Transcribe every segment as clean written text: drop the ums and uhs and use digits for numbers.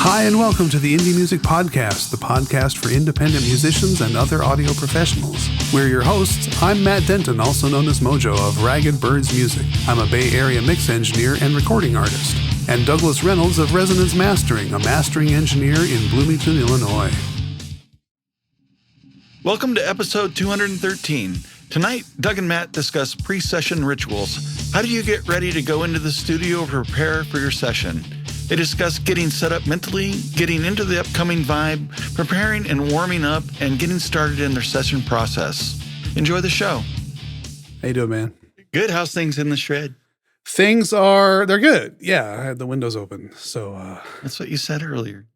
Hi, and welcome to the Indie Music Podcast, the podcast for independent musicians and other audio professionals. We're your hosts. I'm Matt Denton, also known as Mojo of Ragged Birds Music. I'm a Bay Area mix engineer and recording artist. And Douglas Reynolds of Resonance Mastering, a mastering engineer in Bloomington, Illinois. Welcome to episode 213. Tonight, Doug and Matt discuss pre-session rituals. How do you get ready to go into the studio or prepare for your session? They discuss getting set up mentally, getting into the upcoming vibe, preparing and warming up, and getting started in their session process. Enjoy the show. How you doing, man? Good. How's things in the shred? They're good. Yeah, I had the windows open, so That's what you said earlier.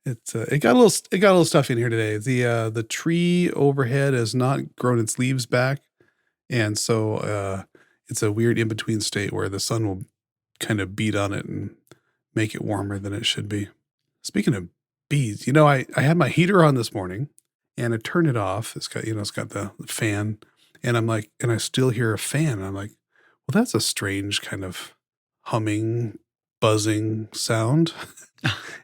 it got a little stuffy in here today. The tree overhead has not grown its leaves back, and so it's a weird in between state where the sun will kind of beat on it and make it warmer than it should be. Speaking of bees, I had my heater on this morning and I turned it off. It's got the fan, and I'm like, and I still hear a fan. And I'm like, well, that's a strange kind of humming, buzzing sound.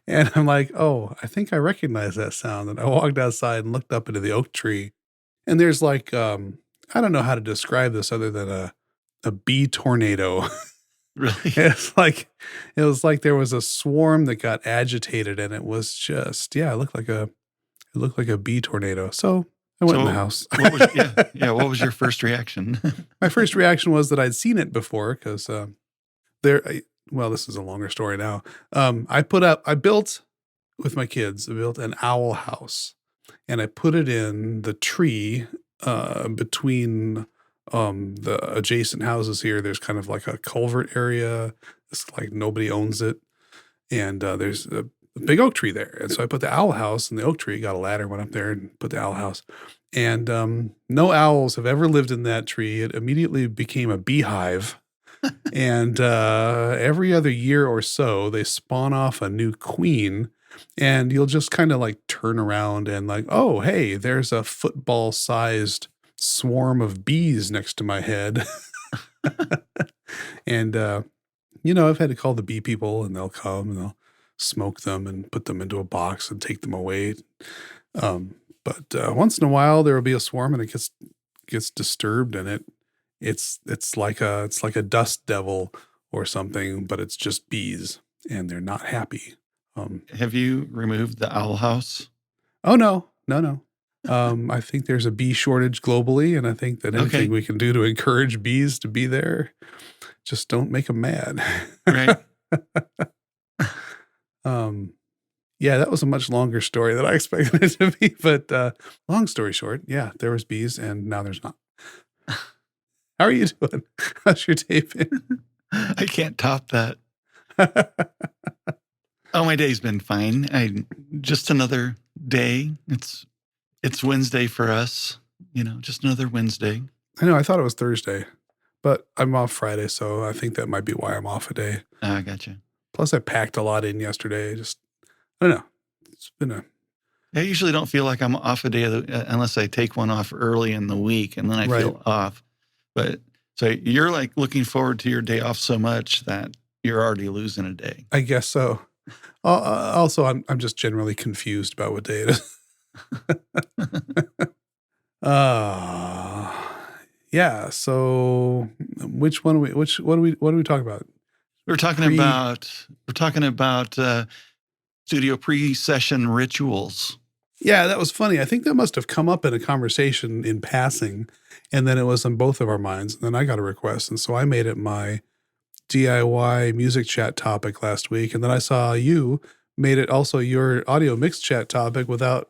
And I'm like, oh, I think I recognize that sound. And I walked outside and looked up into the oak tree, and there's like, I don't know how to describe this other than a bee tornado. Really? It was like there was a swarm that got agitated, and it was just, it looked like a bee tornado. So I went in the house. What was your first reaction? My first reaction was that I'd seen it before because this is a longer story now. I built with my kids, I built an owl house, and I put it in the tree between the adjacent houses here. There's kind of like a culvert area. It's like nobody owns it. And there's a big oak tree there. And so I put the owl house in the oak tree, got a ladder, went up there and put the owl house. And no owls have ever lived in that tree. It immediately became a beehive. And every other year or so, they spawn off a new queen. And you'll just kind of like turn around and like, oh, hey, there's a football-sized swarm of bees next to my head. And I've had to call the bee people, and they'll come and they'll smoke them and put them into a box and take them away. But once in a while there will be a swarm, and it gets disturbed, and it's like a dust devil or something, but it's just bees, and they're not happy. Have you removed the owl house? Oh no. I think there's a bee shortage globally, and I think that anything we can do to encourage bees to be there, just don't make them mad. Right. That was a much longer story than I expected it to be, but long story short, there was bees, and now there's not. How are you doing? How's your day been? I can't top that. Oh, my day's been fine. Just another day. It's Wednesday for us, just another Wednesday. I know, I thought it was Thursday, but I'm off Friday, so I think that might be why I'm off a day. I gotcha. Plus, I packed a lot in yesterday. I don't know. It's been I usually don't feel like I'm off a day unless I take one off early in the week, and then I feel off. But so you're like looking forward to your day off so much that you're already losing a day. I guess so. Also, I'm just generally confused about what day it is. So what do we talk about? We're talking about studio pre-session rituals. Yeah, that was funny. I think that must have come up in a conversation in passing, and then it was on both of our minds. And then I got a request, and so I made it my DIY music chat topic last week. And then I saw you made it also your audio mix chat topic without,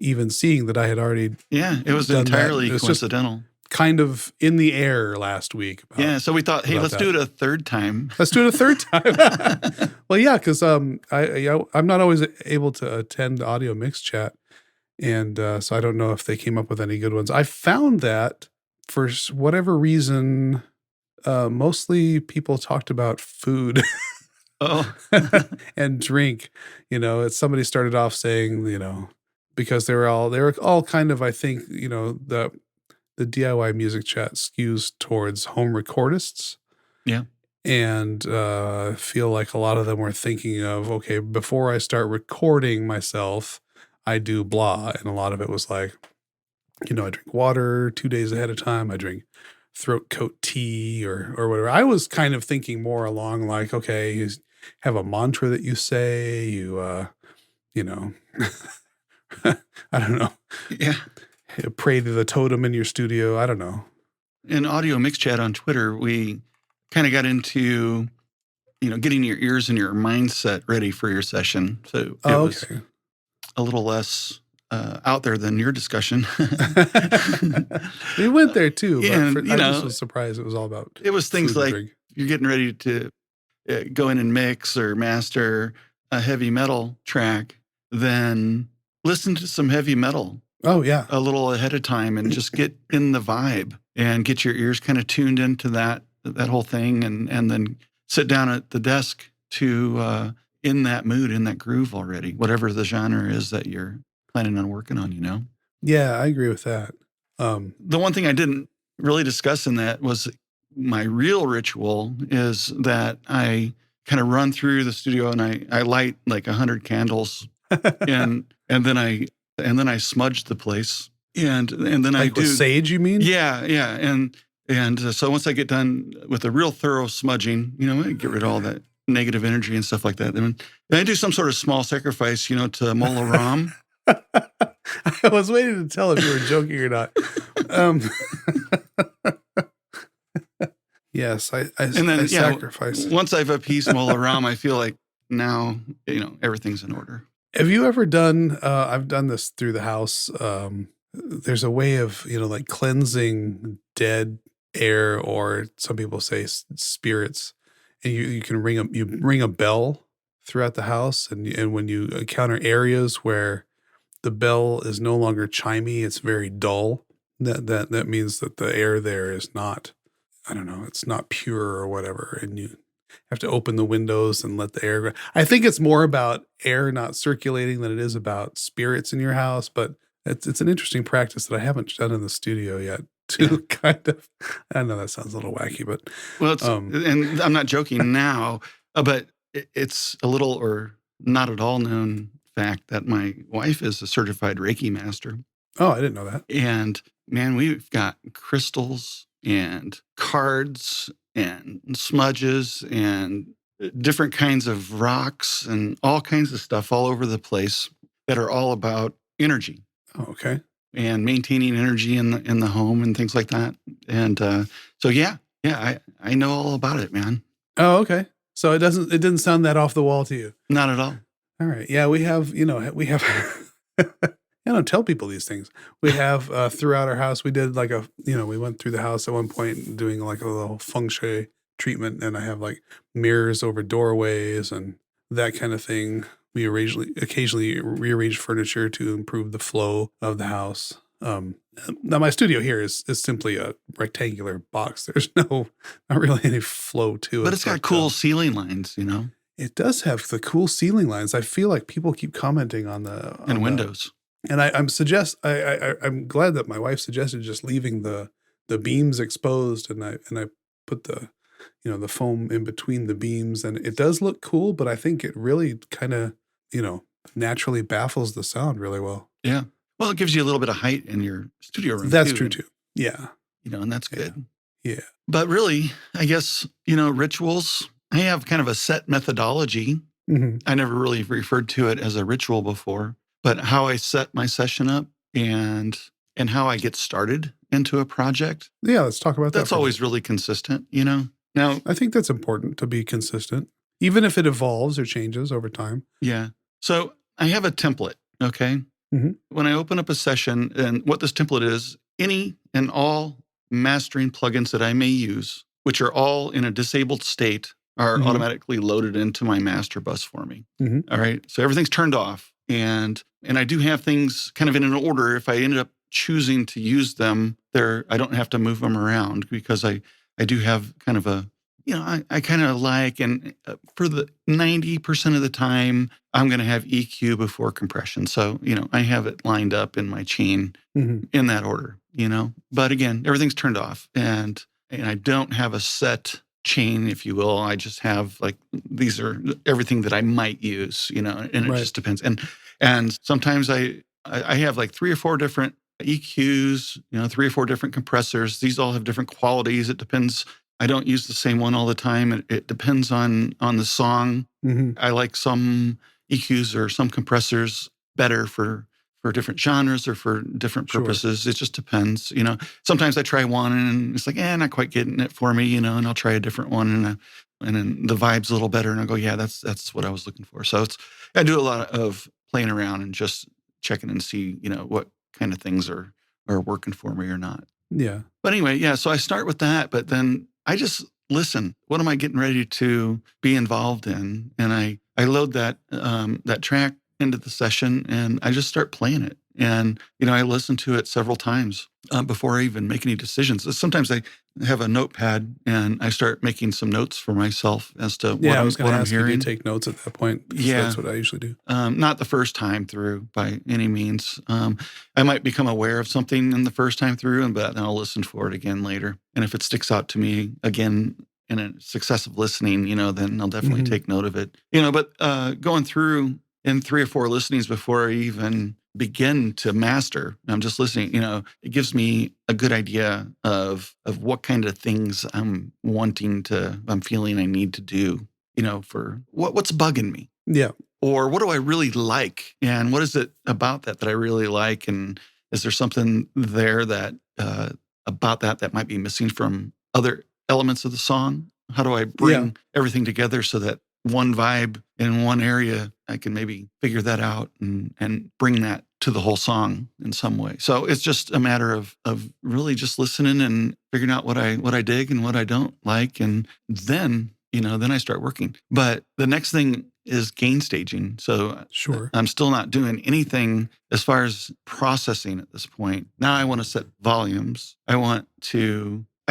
even seeing that I had already. Yeah, it was entirely coincidental. Kind of in the air last week. So we thought, hey, let's do it a third time. Let's do it a third time. Well, yeah, because I'm not always able to attend audio mix chat, and so I don't know if they came up with any good ones. I found that for whatever reason, mostly people talked about food. Oh, and drink. Somebody started off saying, because they were all kind of, I think, the DIY music chat skews towards home recordists. Yeah. And I feel like a lot of them were thinking of, okay, before I start recording myself, I do blah. And a lot of it was like, I drink water 2 days ahead of time. I drink throat coat tea or whatever. I was kind of thinking more along like, okay, you have a mantra that you say, you know, I don't know, Yeah. pray to the totem in your studio. I don't know. In Audio Mix Chat on Twitter, we kind of got into, getting your ears and your mindset ready for your session. So it was a little less out there than your discussion. We went there too, but And, I just was surprised it was all about it was things food and like drink. you're getting ready to go in and mix or master a heavy metal track, then listen to some heavy metal Oh, yeah. a little ahead of time and just get in the vibe and get your ears kind of tuned into that whole thing, and then sit down at the desk to in that mood, in that groove already, whatever the genre is that you're planning on working on. Yeah, I agree with that. The one thing I didn't really discuss in that was my real ritual is that I kind of run through the studio and I light like 100 candles and then I smudge the place and then like I do with sage, you mean? Yeah, and so once I get done with a real thorough smudging, I get rid of all that negative energy and stuff like that. Then I do some sort of small sacrifice, to Mola Ram. I was waiting to tell if you were joking or not. Yes, I sacrifice. Once I've appeased Mola Ram, I feel like now, everything's in order. Have you ever done, I've done this through the house. There's a way of, like cleansing dead air, or some people say spirits, and you can ring a bell throughout the house. And when you encounter areas where the bell is no longer chimey, it's very dull. That means that the air there is not, I don't know, it's not pure or whatever. And you have to open the windows and let the air go. I think it's more about air not circulating than it is about spirits in your house, but it's an interesting practice that I haven't done in the studio yet. Kind of, I know that sounds a little wacky, but well, and I'm not joking now, but it's a little or not at all known fact that my wife is a certified Reiki master. Oh, I didn't know that. And man, we've got crystals and cards and smudges and different kinds of rocks and all kinds of stuff all over the place that are all about energy. Oh, okay. And maintaining energy in the home and things like that. And so I know all about it, man. Oh, okay. So it didn't sound that off the wall to you. Not at all. All right. Yeah, we have I don't tell people these things. We have throughout our house, we did like we went through the house at one point doing like a little feng shui treatment, and I have like mirrors over doorways and that kind of thing. We occasionally rearrange furniture to improve the flow of the house. Now my studio here is simply a rectangular box. There's not really any flow to it. But it's got cool ceiling lines, It does have the cool ceiling lines. I feel like people keep commenting on windows. And I'm glad that my wife suggested just leaving the beams exposed, and I put the the foam in between the beams, and it does look cool, but I think it really kind of naturally baffles the sound really well. Yeah. Well, it gives you a little bit of height in your studio room. That's true too. Yeah. And that's good. Yeah. But really, I guess, rituals, I have kind of a set methodology. Mm-hmm. I never really referred to it as a ritual before, but how I set my session up and how I get started into a project. Yeah, let's talk about that. That's always really consistent, Now, I think that's important to be consistent, even if it evolves or changes over time. Yeah. So I have a template, okay? Mm-hmm. When I open up a session, and what this template is, any and all mastering plugins that I may use, which are all in a disabled state, are automatically loaded into my master bus for me. Mm-hmm. All right. So everything's turned off. And I do have things kind of in an order. If I ended up choosing to use them there, I don't have to move them around, because I do have kind of a, I kind of like, and for the 90% of the time, I'm going to have EQ before compression. So, I have it lined up in my chain in that order, But again, everything's turned off, and I don't have a set chain, if you will. I just have like, these are everything that I might use, and it Right. just depends. And sometimes I have like 3 or 4 different EQs, 3 or 4 different compressors. These all have different qualities. It depends. I don't use the same one all the time. It depends on the song. Mhm. I like some EQs or some compressors better for different genres or for different Sure. purposes. It just depends. Sometimes I try one and it's like, not quite getting it for me, and I'll try a different one and then the vibe's a little better, and I'll go, yeah, that's what I was looking for. So I do a lot of playing around and just checking and see, what kind of things are working for me or not. Yeah. But anyway, yeah, so I start with that, but then I just listen. What am I getting ready to be involved in? And I load that track into the session and I just start playing it. And, I listen to it several times before I even make any decisions. Sometimes I have a notepad and I start making some notes for myself as to what Yeah, I was going what to I'm ask you hearing. to take notes at that point because Yeah. that's what I usually do. Not the first time through by any means. I might become aware of something in the first time through, but then I'll listen for it again later. And if it sticks out to me again in a successive listening, then I'll definitely Mhm. take note of it. But going through in 3 or 4 listenings before I even begin to master, I'm just listening. It gives me a good idea of what kind of things I'm feeling I need to do. For what's bugging me, Yeah. or what do I really like? And what is it about that I really like? And is there something there that about that might be missing from other elements of the song? How do I Yeah. bring everything together so that one vibe in one area, I can maybe figure that out and bring that to the whole song in some way. So it's just a matter of really just listening and figuring out what I dig and what I don't like. And then, then I start working. But the next thing is gain staging. So Sure. I'm still not doing anything as far as processing at this point. Now I want to set volumes. I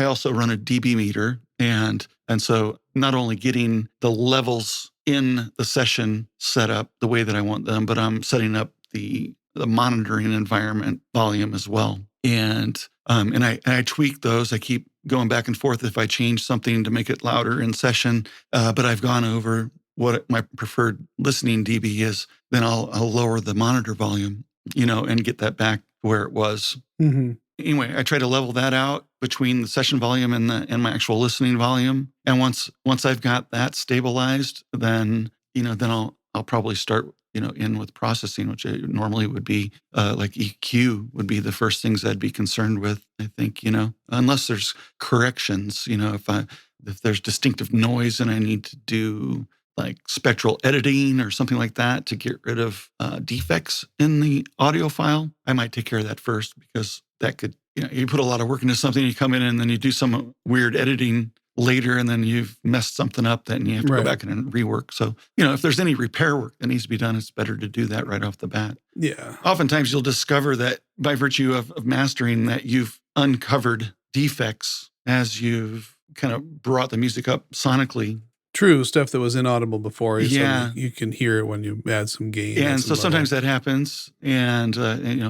also run a dB meter, and so not only getting the levels in the session set up the way that I want them, but I'm setting up the monitoring environment volume as well. And I tweak those. I keep going back and forth if I change something to make it louder in session. But I've gone over what my preferred listening dB is. Then I'll lower the monitor volume, and get that back where it was. Hmm. Anyway, I try to level that out between the session volume and my actual listening volume. And once I've got that stabilized, then then I'll probably start in with processing, which I normally would be like EQ would be the first things I'd be concerned with. I think unless there's corrections, if there's distinctive noise and I need to do like spectral editing or something like that to get rid of defects in the audio file, I might take care of that first, because that could, you put a lot of work into something, you come in and then you do some weird editing later and then you've messed something up, then you have to Right. go back and rework. So, if there's any repair work that needs to be done, it's better to do that right off the bat. Yeah. Oftentimes you'll discover that by virtue of mastering that you've uncovered defects as you've kind of brought the music up sonically. True stuff that was inaudible before. Yeah. You can hear it when you add some gain. And some so sometimes level. that happens. And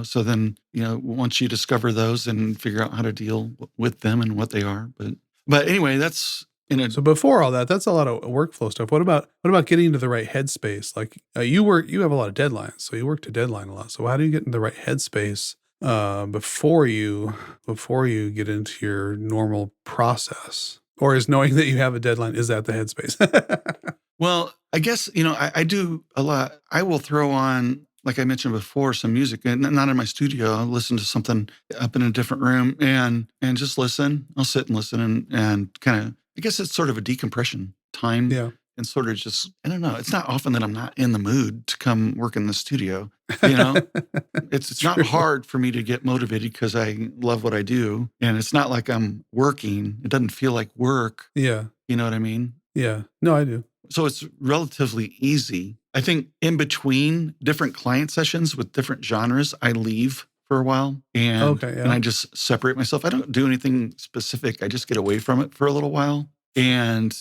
so then, once you discover those and figure out how to deal with them and what they are. But anyway, that's So before all that, that's a lot of workflow stuff. What about getting into the right headspace? Like you have a lot of deadlines, so you work to deadline a lot. So how do you get into the right headspace before you get into your normal process? Or is knowing that you have a deadline, is that the headspace? well, I guess, I do a lot. I will throw on, like I mentioned before, some music, and not in my studio. I'll listen to something up in a different room and just listen. I'll sit and listen and kind of, I guess it's sort of a decompression time. Yeah. And sort of just, I don't know. It's not often that I'm not in the mood to come work in the studio. It's not True. hard for me to get motivated because I love what I do. And it's not like I'm working. It doesn't feel like work. Yeah. You know what I mean? Yeah. No, I do. So it's relatively easy. I think in between different client sessions with different genres, I leave for a while and Okay, yeah. and I just separate myself. I don't do anything specific. I just get away from it for a little while and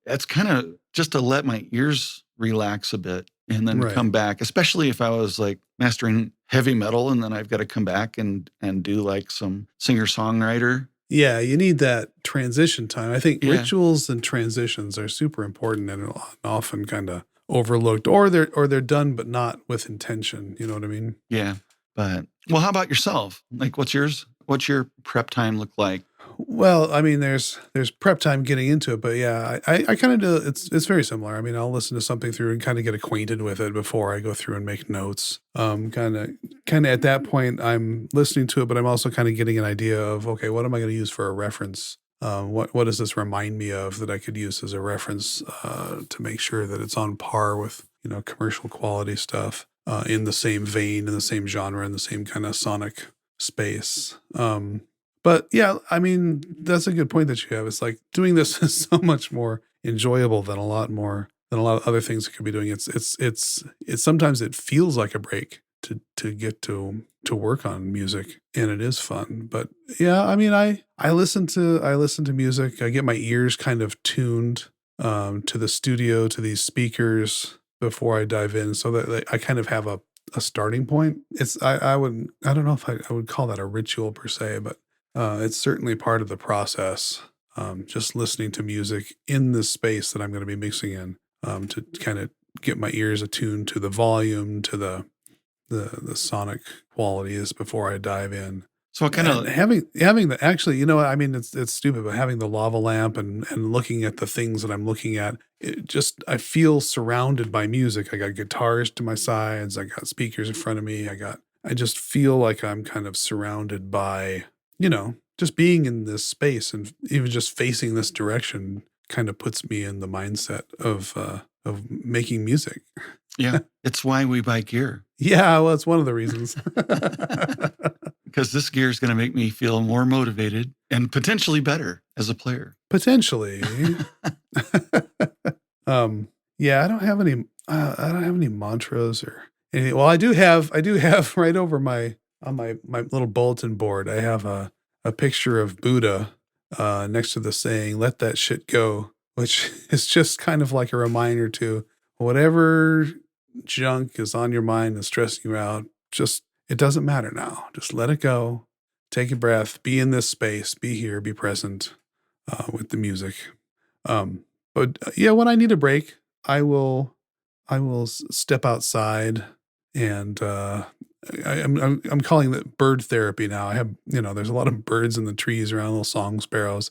that's kind of just to let my ears relax a bit and then Right. come back, especially if I was like mastering heavy metal and then I've got to come back and do like some singer-songwriter Yeah, you need that transition time. I think Yeah. rituals and transitions are super important and often kind of overlooked, or they're done but not with intention. You know what I mean? Yeah. But well, how about yourself? Like what's yours? What's your prep time look like? Well, I mean, there's prep time getting into it, but yeah, I kind of do. It's very similar. I mean, I'll listen to something through and kind of get acquainted with it before I go through and make notes. Kind of at that point, I'm listening to it, but I'm also kind of getting an idea of, okay, what am I going to use for a reference? What does this remind me of that I could use as a reference to make sure that it's on par with commercial quality stuff in the same vein, in the same genre, in the same kind of sonic space. But yeah, I mean, that's a good point that you have. It's like doing this is so much more enjoyable than a lot of other things it could be doing. It's sometimes it feels like a break to get to work on music, and it is fun. But yeah, I mean, I listen to music. I get my ears kind of tuned to the studio, to these speakers before I dive in, so that I kind of have a starting point. I don't know if I would call that a ritual per se, but it's certainly part of the process. Just listening to music in the space that I'm going to be mixing in, to kind of get my ears attuned to the volume, to the sonic qualities before I dive in. So what kind And of having the actually, I mean, it's stupid, but having the lava lamp and looking at the things that I'm looking at, I feel surrounded by music. I got guitars to my sides. I got speakers in front of me. I just feel like I'm kind of surrounded by, just being in this space, and even just facing this direction kind of puts me in the mindset of making music. yeah, it's why we buy gear. Yeah, well, it's one of the reasons. Because this gear is going to make me feel more motivated and potentially better as a player. Potentially. Yeah, I don't have any mantras or anything. Well, I do have right over my little bulletin board. I have a picture of Buddha next to the saying, "Let that shit go," which is just kind of like a reminder to whatever junk is on your mind and stressing you out, just it doesn't matter now. Just let it go. Take a breath. Be in this space. Be here. Be present with the music. But yeah, when I need a break, I will step outside and I'm calling it bird therapy now. I have there's a lot of birds in the trees around, little song sparrows,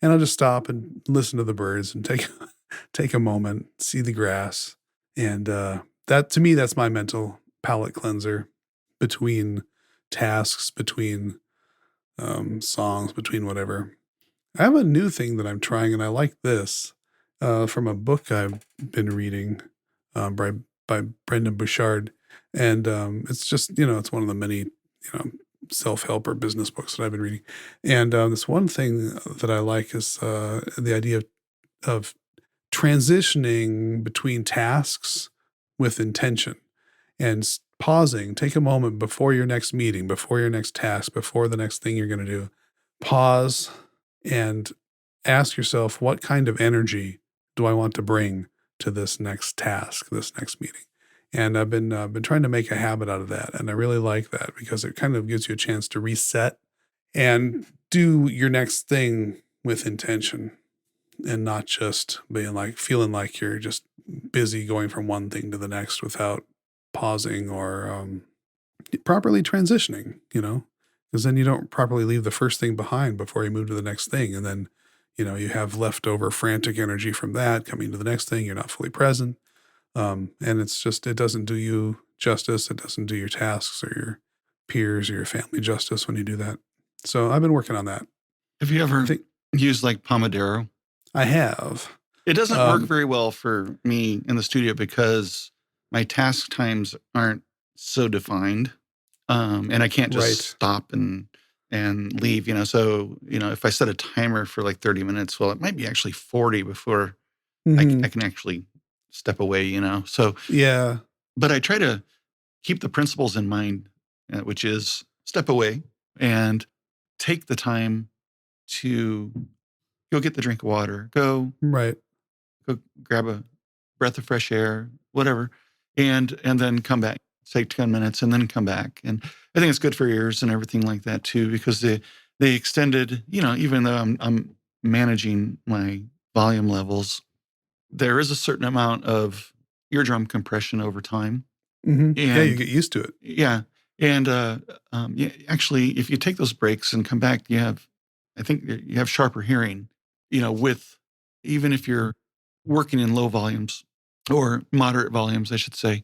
and I'll just stop and listen to the birds and take take a moment, see the grass, and that to me that's my mental palate cleanser between tasks, between songs, between whatever. I have a new thing that I'm trying, and I like this from a book I've been reading by Brendan Bouchard, and it's just it's one of the many self-help or business books that I've been reading, and this one thing that I like is the idea of transitioning between tasks with intention and pausing. Take a moment before your next meeting, before your next task, before the next thing you're going to do. Pause and ask yourself, what kind of energy do I want to bring to this next task, this next meeting? And I've been trying to make a habit out of that, and I really like that because it kind of gives you a chance to reset and do your next thing with intention, and not just being like feeling like you're just busy going from one thing to the next without pausing or properly transitioning. Because then you don't properly leave the first thing behind before you move to the next thing, and then you have leftover frantic energy from that coming to the next thing. You're not fully present. And it doesn't do you justice. It doesn't do your tasks or your peers or your family justice when you do that. So I've been working on that. Have you I ever think used like Pomodoro? I have. It doesn't work Um, very well for me in the studio because my task times aren't so defined. And I can't just right. stop and leave, So, if I set a timer for like 30 minutes, well, it might be actually 40 before I Mhm. can actually step away. So, Yeah. but I try to keep the principles in mind, which is step away and take the time to go get the drink of water, Right. go grab a breath of fresh air, whatever, and then come back. Take 10 minutes and then come back. And I think it's good for ears and everything like that too, because the extended, even though I'm managing my volume levels, there is a certain amount of eardrum compression over time. Yeah, you And get used to it. yeah. And yeah, actually, if you take those breaks and come back, I think you have sharper hearing, with even if you're working in low volumes or moderate volumes, I should say,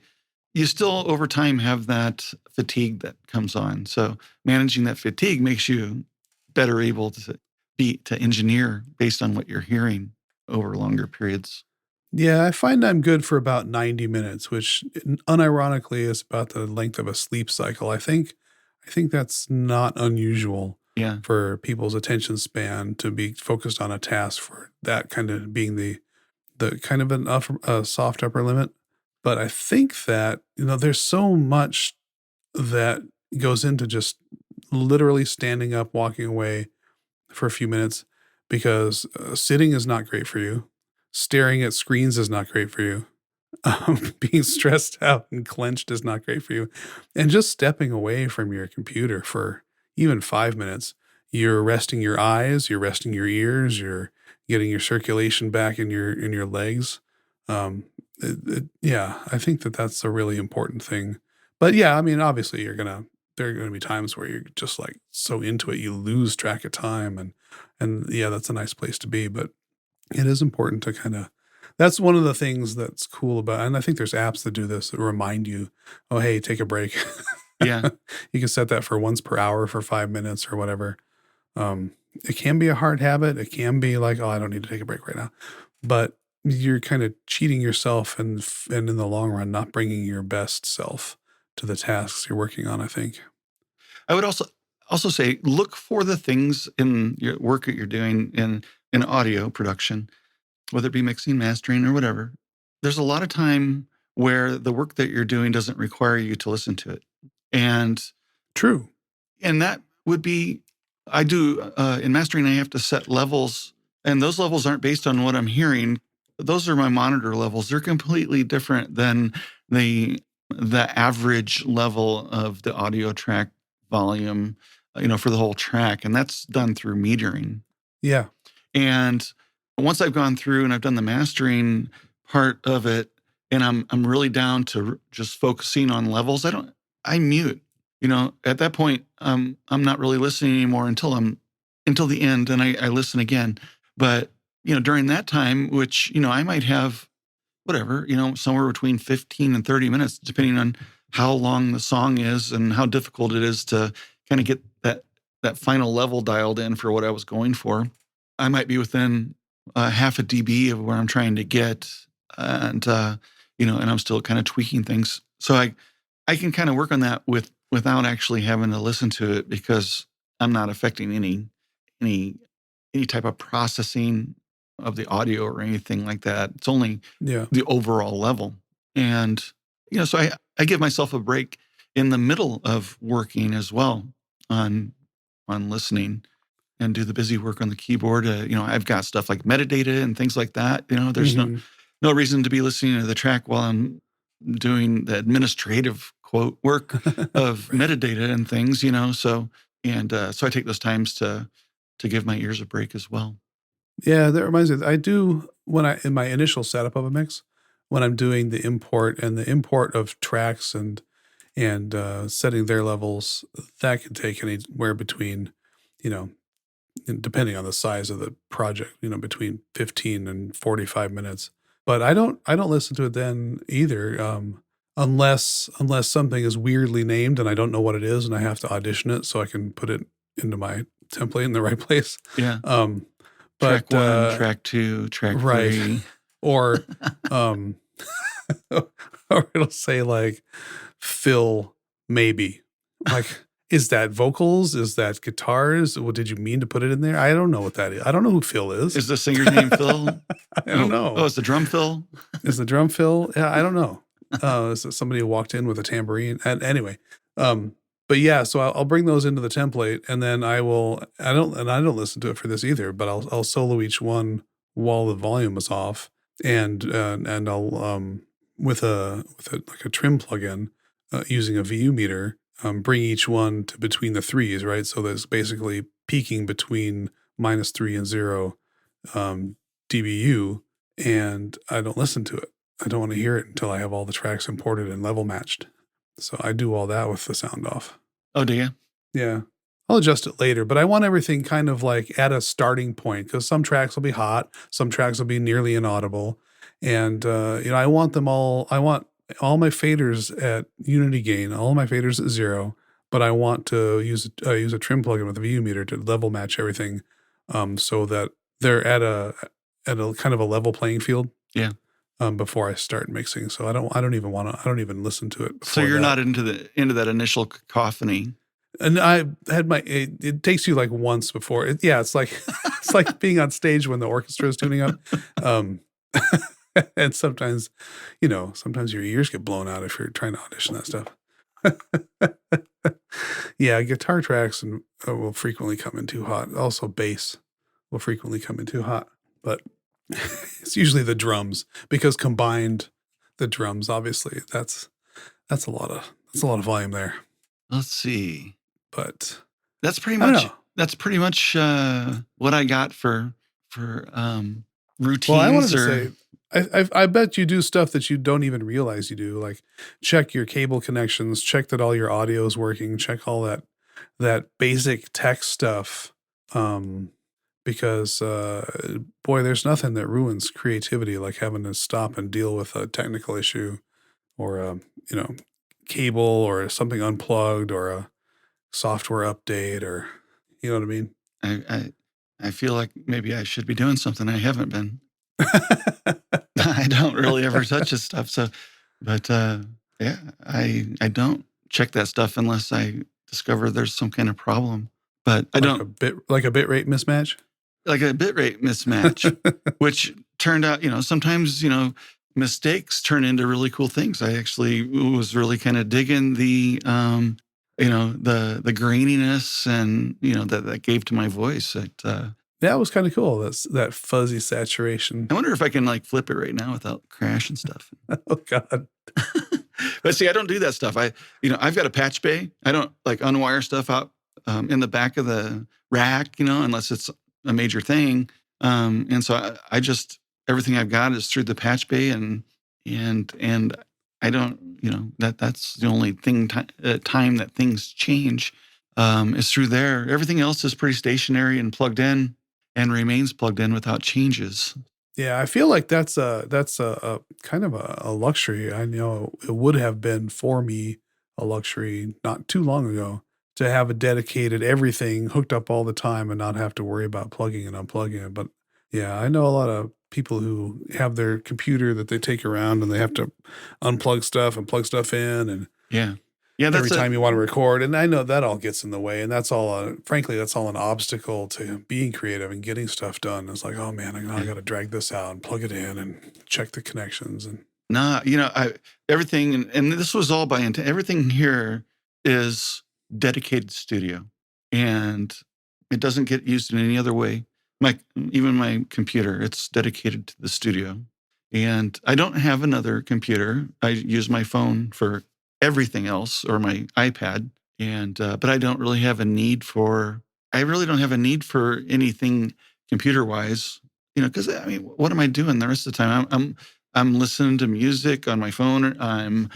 you still over time have that fatigue that comes on. So managing that fatigue makes you better able to engineer based on what you're hearing over longer periods. Yeah, I find I'm good for about 90 minutes, which unironically is about the length of a sleep cycle. I think that's not unusual Yeah. for people's attention span to be focused on a task for that kind of being the kind of a soft upper limit. But I think that, there's so much that goes into just literally standing up, walking away for a few minutes because sitting is not great for you. Staring at screens is not great for you. Being stressed out and clenched is not great for you. And just stepping away from your computer for even 5 minutes, you're resting your eyes, you're resting your ears, you're getting your circulation back in your legs. Yeah, I think that that's a really important thing. But yeah, I mean, obviously, there are gonna be times where you're just like so into it you lose track of time, and yeah, that's a nice place to be. But it is important to kinda that's one of the things that's cool about and I think there's apps that do this that remind you, "Oh, hey, take a break." Yeah. You can set that for once per hour for 5 minutes or whatever. It can be a hard habit. It can be like, "Oh, I don't need to take a break right now." But you're kinda cheating yourself and in the long run, not bringing your best self to the tasks you're working on, I think. I would also say look for the things in your work that you're doing in audio production, whether it be mixing, mastering, or whatever. There's a lot of time where the work that you're doing doesn't require you to listen to it. And True. and that would be I do in mastering I have to set levels, and those levels aren't based on what I'm hearing. Those are my monitor levels. They're completely different than the the average level of the audio track volume, for the whole track, and that's done through metering. Yeah. And once I've gone through and I've done the mastering part of it, and I'm really down to just focusing on levels, I mute. At that point, I'm not really listening anymore until the end, and I listen again. But during that time, which I might have whatever, somewhere between 15 and 30 minutes, depending on how long the song is and how difficult it is to kind of get that final level dialed in for what I was going for. I might be within half a dB of where I'm trying to get, and and I'm still kind of tweaking things. So I can kind of work on that without actually having to listen to it because I'm not affecting any any type of processing of the audio or anything like that. It's only Yeah. the overall level. And so I give myself a break in the middle of working as well on listening and do the busy work on the keyboard. I've got stuff like metadata and things like that. There's Mhm. no reason to be listening to the track while I'm doing the administrative quote work of Right. metadata and things. So I take those times to give my ears a break as well. Yeah, that reminds me, I do when I in my initial setup of a mix, when I'm doing the import of tracks and setting their levels, that can take anywhere between, you know, and depending on the size of the project, between 15 and 45 minutes. But I don't listen to it then either, unless something is weirdly named and I don't know what it is and I have to audition it so I can put it into my template in the right place. Yeah. Um, Track but one, track two, track right. three. Or um or it'll say like Phil maybe. Like, is that vocals? Is that guitars? Well, did you mean to put it in there? I don't know what that is. I don't know who Phil is. Is the singer's name Phil? I don't know. It's the drum Phil? Is the drum Phil? Yeah, I don't know. Is it somebody who walked in with a tambourine? And anyway, but yeah, so I'll bring those into the template, and then I don't listen to it for this either, but I'll solo each one while the volume is off, and I'll with a like a trim plugin using a VU meter, bring each one to between the threes, right? So there's basically peaking between -3 and 0 dBu, and I don't listen to it. I don't want to hear it until I have all the tracks imported and level matched. So I do all that with the sound off. Oh, do you? Yeah. I'll adjust it later, but I want everything kind of like at a starting point, because some tracks will be hot, some tracks will be nearly inaudible. And, I want them all, I want all my faders at unity gain, all my faders at 0, but I want to use a trim plugin with a VU meter to level match everything, so that they're at a kind of a level playing field. Yeah. Before I start mixing. So I don't even listen to it. So you're not into that initial cacophony. And I had it takes you like once before. It's like it's like being on stage when the orchestra is tuning up. And sometimes your ears get blown out if you're trying to audition that stuff. Yeah, guitar tracks will frequently come in too hot. Also, bass will frequently come in too hot, but it's usually the drums, because combined, the drums, obviously, that's a lot of volume there. Let's see. But that's pretty much what I got for routines. Well, I wanted to say, I bet you do stuff that you don't even realize you do, like check your cable connections, check that all your audio is working, check all that basic tech stuff, because boy, there's nothing that ruins creativity like having to stop and deal with a technical issue, or a cable, or something unplugged, or a software update, or you know what I mean? I feel like maybe I should be doing something I haven't been. I don't really ever touch this stuff. So, but yeah, I don't check that stuff unless I discover there's some kind of problem. But I don't like a bit rate mismatch. Like a bit rate mismatch, which turned out, sometimes, mistakes turn into really cool things. I actually was really kind of digging the the graininess and, that gave to my voice. That was kind of cool. That fuzzy saturation. I wonder if I can like flip it right now without crashing stuff. Oh God. But see, I don't do that stuff. I've got a patch bay. I don't like unwire stuff out in the back of the rack, unless it's a major thing. And so I just, everything I've got is through the patch bay, and I don't, that's the only thing, time that things change, is through there. Everything else is pretty stationary and plugged in, and remains plugged in without changes. Yeah, I feel like that's a kind of a luxury. I know it would have been for me a luxury not too long ago to have a dedicated everything hooked up all the time and not have to worry about plugging and unplugging it. But yeah, I know a lot of people who have their computer that they take around and they have to unplug stuff and plug stuff in, and yeah, every time you want to record. And I know that all gets in the way, and that's all, frankly, that's all an obstacle to being creative and getting stuff done. It's like, oh man, I got to drag this out and plug it in and check the connections. And everything, and this was all by intent. Everything here is dedicated studio, and it doesn't get used in any other way. Even my computer, it's dedicated to the studio, and I don't have another computer. I use my phone for everything else, or my iPad, and but I don't really have a need for. I really don't have a need for anything computer wise, because what am I doing the rest of the time? I'm listening to music on my phone. I'm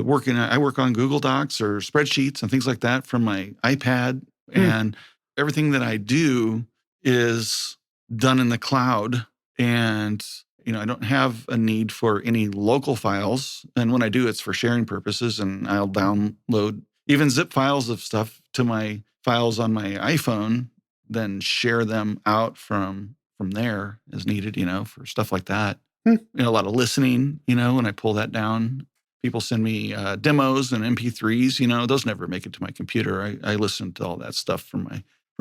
working. I work on Google Docs or spreadsheets and things like that from my iPad, and everything that I do is done in the cloud. And I don't have a need for any local files. And when I do, it's for sharing purposes. And I'll download even zip files of stuff to my files on my iPhone, then share them out from there as needed, for stuff like that. A lot of listening, when I pull that down, people send me demos and MP3s, those never make it to my computer. I listen to all that stuff from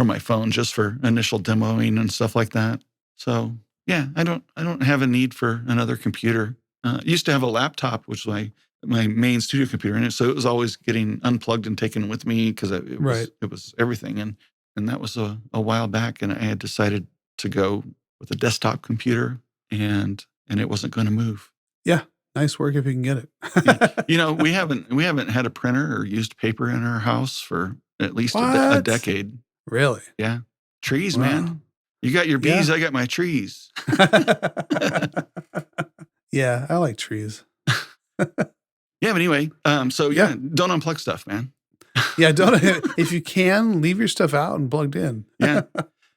my phone just for initial demoing and stuff like that. So yeah, I don't have a need for another computer. I used to have a laptop, which was my main studio computer in it. So it was always getting unplugged and taken with me, because it was everything. And that was a while back, and I had decided to go with a desktop computer, and it wasn't going to move. Yeah. Nice work if you can get it. Yeah. We haven't had a printer or used paper in our house for at least a decade. Really? Yeah. Trees, Wow. man. You got your bees, I got my trees. Yeah, I like trees. Yeah, but anyway, don't unplug stuff, man. Yeah, don't. If you can, leave your stuff out and plugged in. Yeah.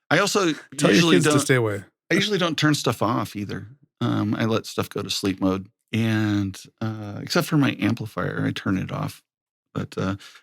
I also Tell your usually kids to don't. stay away. I usually don't turn stuff off either. I let stuff go to sleep mode, and except for my amplifier, I turn it off. But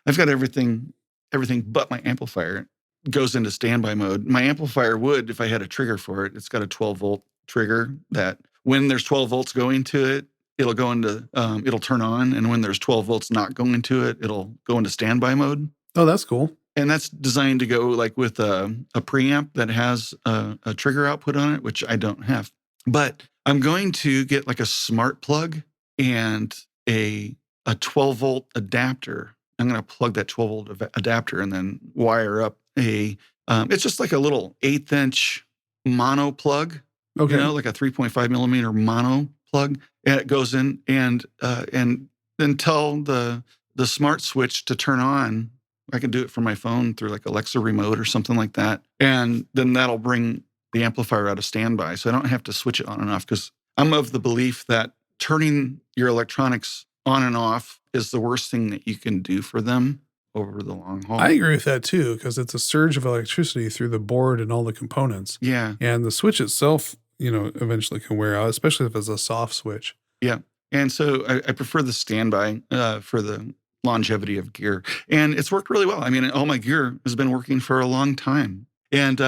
I've got everything but my amplifier goes into standby mode. My amplifier would, if I had a trigger for it, it's got a 12-volt trigger that when there's 12 volts going to it, it'll go into, it'll turn on. And when there's 12 volts not going to it, it'll go into standby mode. Oh, that's cool. And that's designed to go like with a preamp that has a trigger output on it, which I don't have. But I'm going to get like a smart plug and a 12-volt adapter. I'm going to plug that 12-volt adapter and then wire up it's just like a little 1/8-inch mono plug. Okay. Like a 3.5 millimeter mono plug. And it goes in and then tell the smart switch to turn on. I can do it from my phone through like Alexa remote or something like that. And then that'll bring the amplifier out of standby. So I don't have to switch it on and off, because I'm of the belief that turning your electronics on and off is the worst thing that you can do for them over the long haul. I agree with that too, because it's a surge of electricity through the board and all the components. Yeah. And the switch itself, eventually can wear out, especially if it's a soft switch. Yeah. And so I prefer the standby for the longevity of gear. And it's worked really well. I mean, all my gear has been working for a long time. And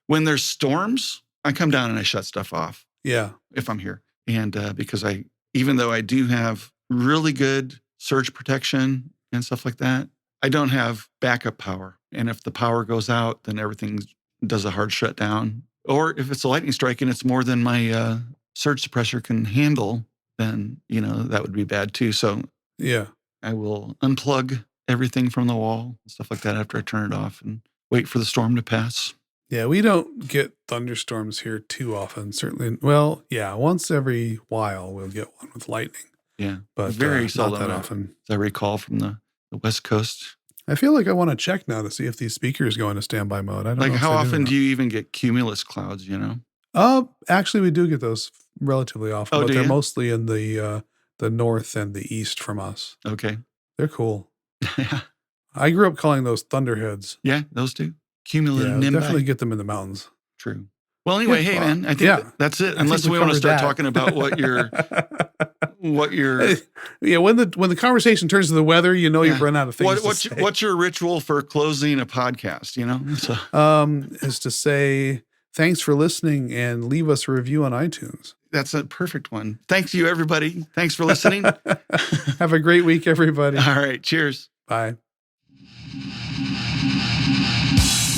when there's storms, I come down and I shut stuff off. Yeah. If I'm here. And because even though I do have really good surge protection and stuff like that, I don't have backup power. And if the power goes out, then everything does a hard shutdown. Or if it's a lightning strike and it's more than my surge suppressor can handle, then, that would be bad too. So yeah, I will unplug everything from the wall, stuff like that, after I turn it off and wait for the storm to pass. Yeah, we don't get thunderstorms here too often. Certainly, well, yeah, once every while we'll get one with lightning. Yeah, but very seldom. Not that often. As I recall from the West Coast. I feel like I want to check now to see if these speakers go into standby mode. I don't know. Like, how often do you even get cumulus clouds? Actually, we do get those relatively often, but they're mostly in the north and the east from us. Okay, they're cool. I grew up calling those thunderheads. Yeah, those two. Cumulative nimbi. Definitely get them in the mountains. True. Well, anyway, hey man, I think that's it. Unless we want to start talking about what you're. Yeah, when the conversation turns to the weather, you've run out of things to say. What's your ritual for closing a podcast? So. Is to say thanks for listening and leave us a review on iTunes. That's a perfect one. Thank you, everybody. Thanks for listening. Have a great week, everybody. All right. Cheers. Bye.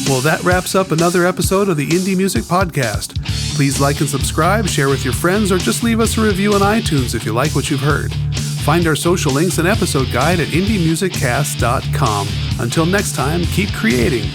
Well, that wraps up another episode of the Indie Music Podcast. Please like and subscribe, share with your friends, or just leave us a review on iTunes if you like what you've heard. Find our social links and episode guide at indiemusiccast.com. Until next time, keep creating.